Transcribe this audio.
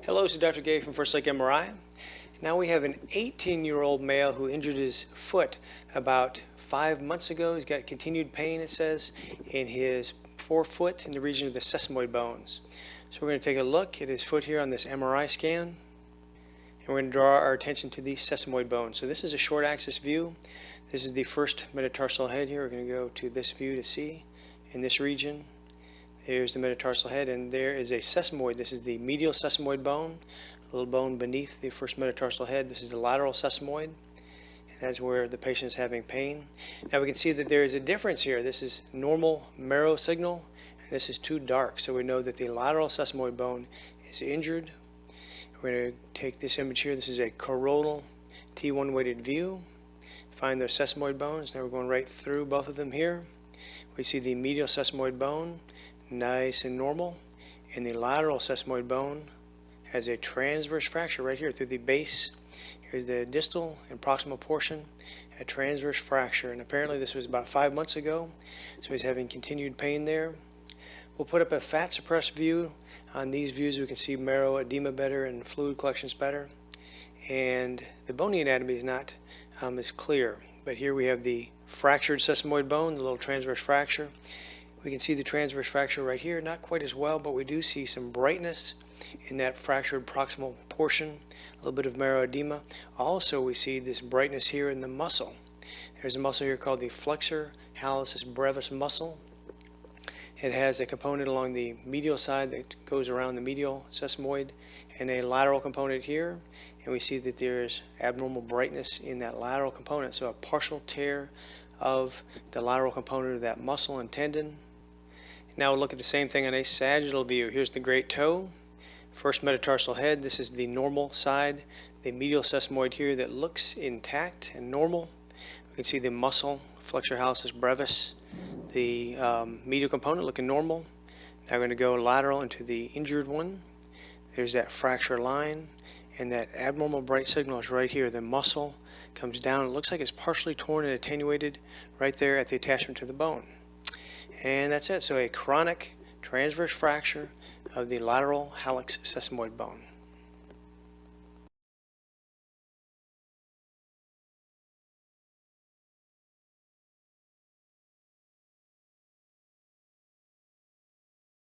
Hello, this is Dr. Gay from First Lake MRI. Now we have an 18-year-old male who injured his foot about 5 months ago. He's got continued pain, it says, in his forefoot in the region of the sesamoid bones. So we're going to take a look at his foot here on this MRI scan, and we're going to draw our attention to the sesamoid bone. So this is a short axis view. This is the first metatarsal head here. We're going to go to this view to see in this region. Here's the metatarsal head, and there is a sesamoid. This is the medial sesamoid bone, a little bone beneath the first metatarsal head. This is the lateral sesamoid, and that's where the patient is having pain. Now we can see that there is a difference here. This is normal marrow signal, and this is too dark, so we know that the lateral sesamoid bone is injured. We're going to take this image here. This is a coronal T1 weighted view. Find those sesamoid bones. Now we're going right through both of them here. We see the medial sesamoid bone, nice and normal, and the lateral sesamoid bone has a transverse fracture right here through the base. Here's the distal and proximal portion, a transverse fracture, and apparently this was about 5 months ago, so he's having continued pain there. We'll put up a fat suppressed view. On these views we can see marrow edema better and fluid collections better, and the bony anatomy is not as clear, but here we have the fractured sesamoid bone, the little transverse fracture. We can see the transverse fracture right here, not quite as well, but we do see some brightness in that fractured proximal portion, a little bit of marrow edema. Also, we see this brightness here in the muscle. There's a muscle here called the flexor hallucis brevis muscle. It has a component along the medial side that goes around the medial sesamoid and a lateral component here. And we see that there's abnormal brightness in that lateral component, so a partial tear of the lateral component of that muscle and tendon. Now we'll look at the same thing on a sagittal view. Here's the great toe, first metatarsal head. This is the normal side, the medial sesamoid here that looks intact and normal. We can see the muscle, flexor hallucis brevis, the medial component looking normal. Now we're going to go lateral into the injured one. There's that fracture line, and that abnormal bright signal is right here. The muscle comes down. It looks like it's partially torn and attenuated right there at the attachment to the bone. And that's it. So a chronic transverse fracture of the lateral hallux sesamoid bone.